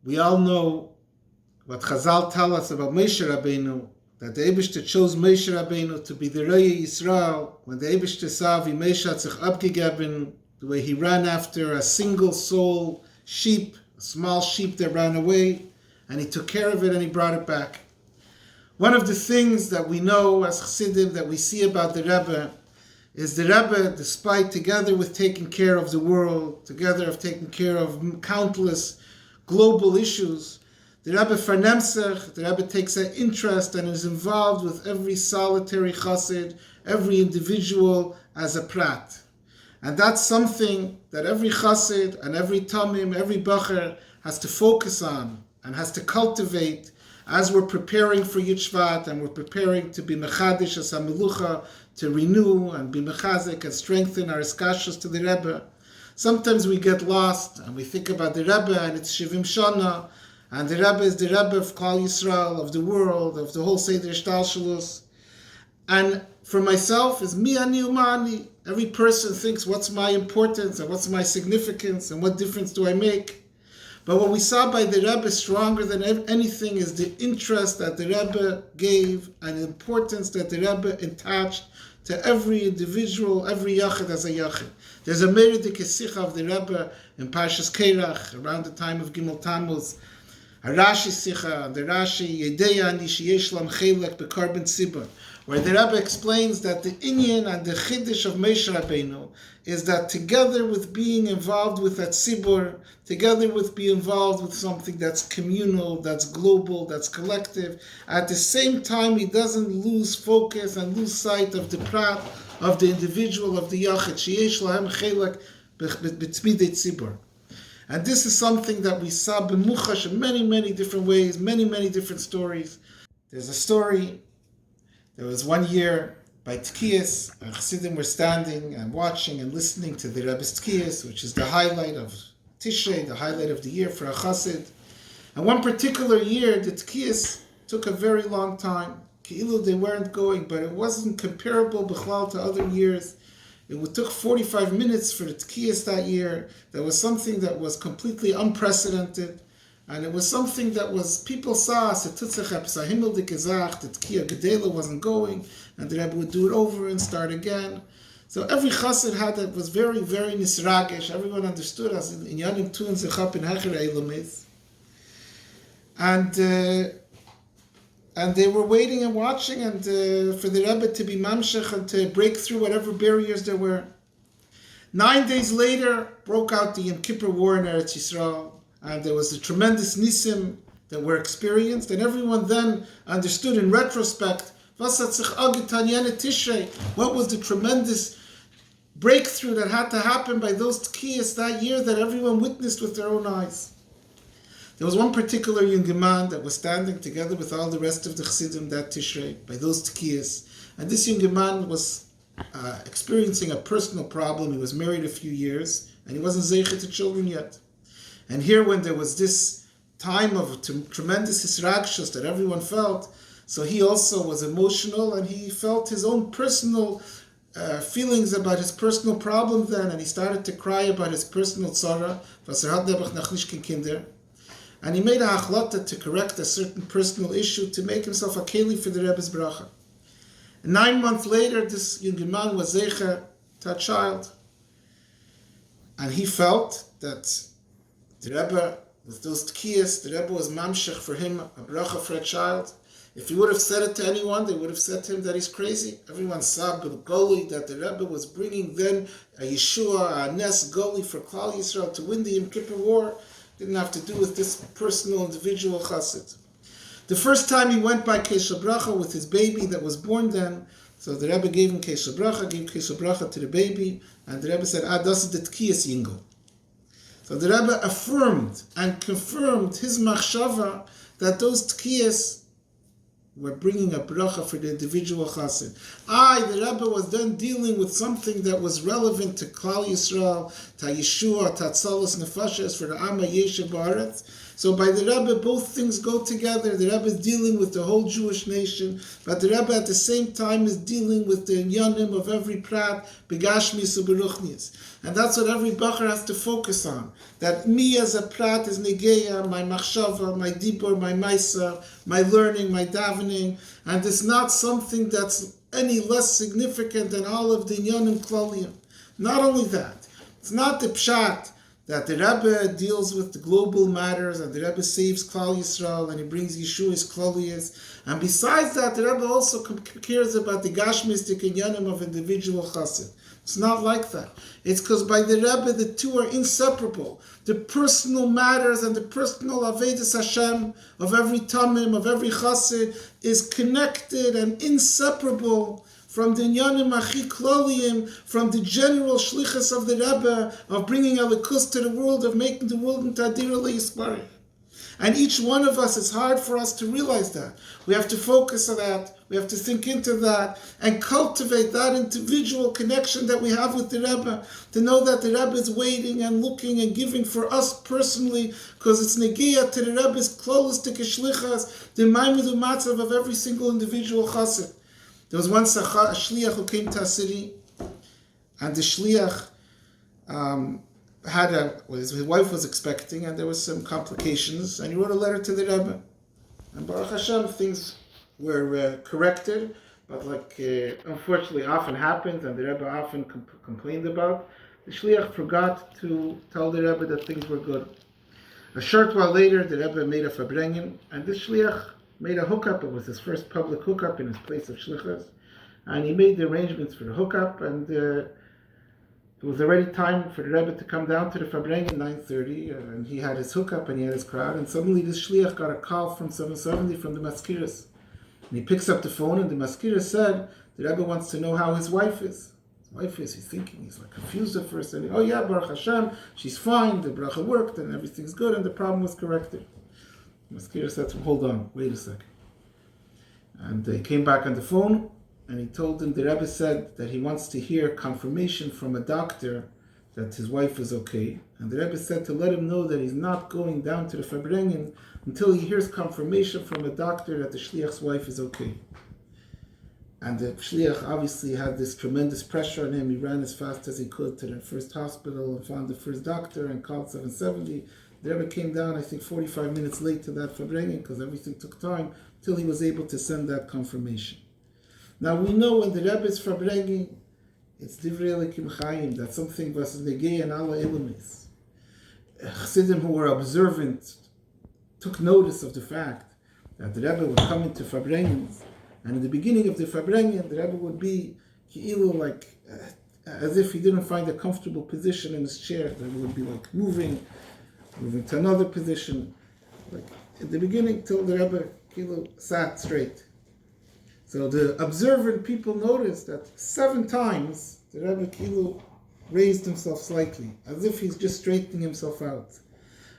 We all know what Chazal tell us about Moshe Rabbeinu, that the Eibishter chose Moshe Rabbeinu to be the Raya Yisrael. When the Eibishter saw wie Moshe hat sich abgegeben, the way he ran after a single soul sheep, a small sheep that ran away, and he took care of it and he brought it back. One of the things that we know as Chassidim, that we see about the Rebbe, is the Rebbe, despite together with taking care of the world, together of taking care of countless global issues, the Rebbe farnemsech, the Rebbe takes an interest and is involved with every solitary chassid, every individual as a prat. And that's something that every chassid and every tamim, every bacher has to focus on and has to cultivate as we're preparing for Shvat and we're preparing to be mechadish as hamelucha, to renew and be mechazik and strengthen our iskashos to the Rebbe. Sometimes we get lost and we think about the Rebbe and it's Shivim Shana, and the Rebbe is the Rebbe of Klal Yisrael, of the world, of the whole Seder Shtalshalus. And for myself, is mi ani umani. Every person thinks, what's my importance and what's my significance and what difference do I make? But what we saw by the Rebbe stronger than anything is the interest that the Rebbe gave and the importance that the Rebbe attached to every individual, every yachid as a yachid. There's a Meridik Sicha of the Rebbe in Parshas Keirach, around the time of Gimel Tammuz, Rashi Sicha, the Rashi, Yedeya Ani Sheyesh Lam Chelek Bekarben Tzibur, where the Rebbe explains that the inyan and the chiddush of Moshe Rabbeinu is that together with being involved with that tzibur, together with being involved with something that's communal, that's global, that's collective, at the same time he doesn't lose focus and lose sight of the prat, of the individual, of the yachid, sheyesh lahem chelek b'tzmidei tzibur. And this is something that we saw b'muchash in many, many different ways, many, many different stories. There's a story. There was one year by Tkiyas, Chassidim were standing and watching and listening to the Rebbe's Tkiyas, which is the highlight of Tishrei, the highlight of the year for a Chassid. And one particular year, the Tkiyas took a very long time. Ki'ilu, they weren't going, but it wasn't comparable b'chlal to other years. It took 45 minutes for the Tkiyas that year. There was something that was completely unprecedented. And it was something that was, people saw, the Tkiya Gedela wasn't going, and the Rebbe would do it over and start again. So every chassid had that, was very, very nisragish. Everyone understood us in Yanim Tun Zechap in Hecher Eilamis. And they were waiting and watching and for the Rebbe to be mamshech and to break through whatever barriers there were. 9 days later, broke out the Yom Kippur War in Eretz Yisrael. And there was a tremendous nisim that were experienced, and everyone then understood in retrospect, what was the tremendous breakthrough that had to happen by those tkiyas that year that everyone witnessed with their own eyes. There was one particular young man that was standing together with all the rest of the chassidim that Tishrei, by those tkiyas, and this young man was experiencing a personal problem. He was married a few years, and he wasn't zeicher to children yet. And here, when there was this time of tremendous hisragshus that everyone felt, so he also was emotional and he felt his own personal feelings about his personal problem then, and he started to cry about his personal tzara, and he made a hachlata to correct a certain personal issue to make himself a keli for the Rebbe's bracha. And 9 months later, this young man was zeicher to a child, and he felt that the Rebbe, with those tkiyas, the Rebbe was mamshech for him, a bracha for a child. If he would have said it to anyone, they would have said to him that he's crazy. Everyone saw Goli that the Rebbe was bringing then a Yeshua, a Nes Goli for Klal Yisrael to win the Yom Kippur War. Didn't have to do with this personal, individual chassid. The first time he went by Kesha Bracha with his baby that was born then, so the Rebbe gave him Kesha Bracha, gave Kesha Bracha to the baby, and the Rebbe said, das is the tkiyas yingo. So the Rebbe affirmed and confirmed his machshava that those tkiyas were bringing a bracha for the individual chassid. The Rebbe was then dealing with something that was relevant to Klal Yisrael, ta Yeshua, ta Tzalos Nefashos, for the Amma Yeshiv Ba'aretz. So by the Rebbe, both things go together. The Rebbe is dealing with the whole Jewish nation, but the Rebbe at the same time is dealing with the inyanim of every prat, begashmis uberuchnis. And that's what every bacher has to focus on. That me as a prat is negeya, my machshava, my dibur, my maisa, my learning, my davening, and it's not something that's any less significant than all of the inyanim klaliim. Not only that, it's not the pshat that the Rebbe deals with the global matters and the Rebbe saves Klal Yisrael and he brings Yeshua's Klalius. And besides that, the Rebbe also cares about the Gashmistic inyanim of individual chassid. It's not like that. It's because by the Rebbe, the two are inseparable. The personal matters and the personal Avedis Hashem of every Tamim, of every chassid, is connected and inseparable from the inyanim achi kloliyim, from the general shlichus of the Rebbe, of bringing alikus to the world, of making the world into adira le'yisparich. And each one of us, it's hard for us to realize that. We have to focus on that, we have to think into that, and cultivate that individual connection that we have with the Rebbe, to know that the Rebbe is waiting and looking and giving for us personally, because it's negiah to the Rebbe's klolistik shlichas, the maimed u'matzav of every single individual chassid. There was once a shliach who came to a city, and the shliach his wife was expecting, and there was some complications, and he wrote a letter to the Rebbe. And Baruch Hashem, things were corrected, but unfortunately often happened, and the Rebbe often complained about. The shliach forgot to tell the Rebbe that things were good. A short while later, the Rebbe made a fabrengen, and this shliach made a hookup. It was his first public hookup in his place of shlichus, and he made the arrangements for the hookup, and it was already time for the Rebbe to come down to the Fabrengen at 9:30, and he had his hookup and he had his crowd, and suddenly this shliach got a call from 770 from the Maskiris. And he picks up the phone, and the Maskiris said, the Rebbe wants to know how his wife is. His wife is, he's thinking, he's confused at first, and oh yeah, Baruch Hashem, she's fine, the bracha worked, and everything's good, and the problem was corrected. The Maskiris said to him, hold on, wait a second. And they came back on the phone, and he told him the Rebbe said that he wants to hear confirmation from a doctor that his wife is okay. And the Rebbe said to let him know that he's not going down to the Fabrengen until he hears confirmation from a doctor that the shliach's wife is okay. And the shliach obviously had this tremendous pressure on him. He ran as fast as he could to the first hospital and found the first doctor and called 770. The Rebbe came down, I think, 45 minutes late to that Fabrengen because everything took time till he was able to send that confirmation. Now we know when the Rebbe is fabrengen, it's divrei elikim chayim, that's something was negei and ala ilamis. Chassidim who were observant took notice of the fact that the Rebbe would come into fabrengens, and in the beginning of the fabrengen, the Rebbe would be ki'ilu as if he didn't find a comfortable position in his chair. The Rebbe would be moving to another position, in the beginning till the Rebbe ki'ilu sat straight. So the observant people noticed that 7 times the Rebbe Kilu raised himself slightly, as if he's just straightening himself out.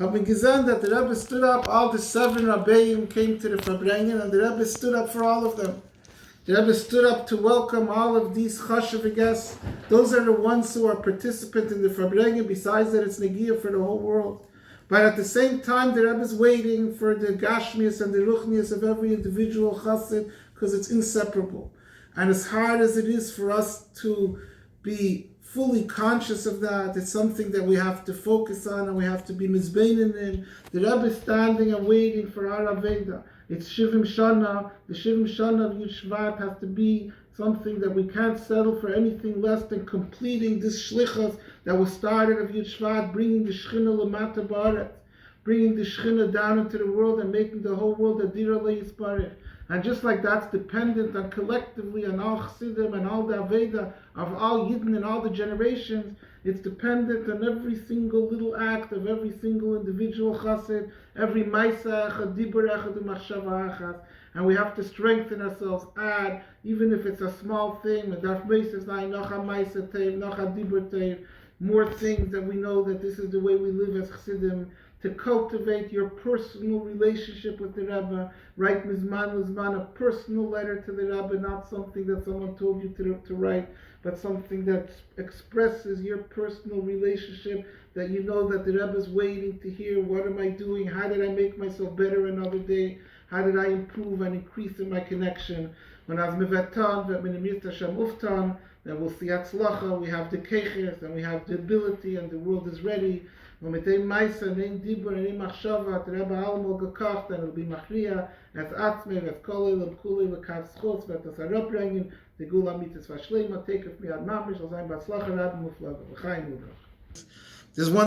Having gesehen that the Rebbe stood up, all the 7 Rabbeim came to the Fabrengen, and the Rebbe stood up for all of them. The Rebbe stood up to welcome all of these chashuv guests. Those are the ones who are participant in the Fabrengen, besides that it's negiah for the whole world. But at the same time, the Rebbe is waiting for the gashmias and the ruchnias of every individual chassid, because it's inseparable. And as hard as it is for us to be fully conscious of that, it's something that we have to focus on and we have to be mizbeinin in. The Rebbe is standing and waiting for our Aveda. It's Shivim Shana. The Shivim Shana of Shvat has to be something that we can't settle for anything less than completing this shlichus that was started of Shvat, bringing the Shechina Lamata Ba'aretz, bringing the Shechina down into the world and making the whole world adira le'yisparich. And just like that's dependent on collectively on all Chassidim and all the Aveda of all Yidden and all the generations, it's dependent on every single little act of every single individual Chassid, every Maisa Echad, Dibur Echad, Machshava Echad. And we have to strengthen ourselves, add, even if it's a small thing, more things that we know that this is the way we live as Chassidim, to cultivate your personal relationship with the Rebbe. Write mizman lizman, a personal letter to the Rebbe, not something that someone told you to write, but something that expresses your personal relationship, that you know that the Rebbe is waiting to hear, what am I doing? How did I make myself better another day? How did I improve and increase in my connection? When I was mevetan, then we'll see atzlacha, we have the keches, and we have the ability, and the world is ready. When we take Maisa, nein Dibur, nein Machshava, the Rebbe Almo gekocht, and it'll be Machriya, as Atzme, as Kolei, and Kulei, and Kav Schutz, and das Arabrengen, the Gula Mitzvah Shlema, take of me ad Mamish, al sein Batzlacha, Rabbi Muflaga, L'chaim Ubrach. There's one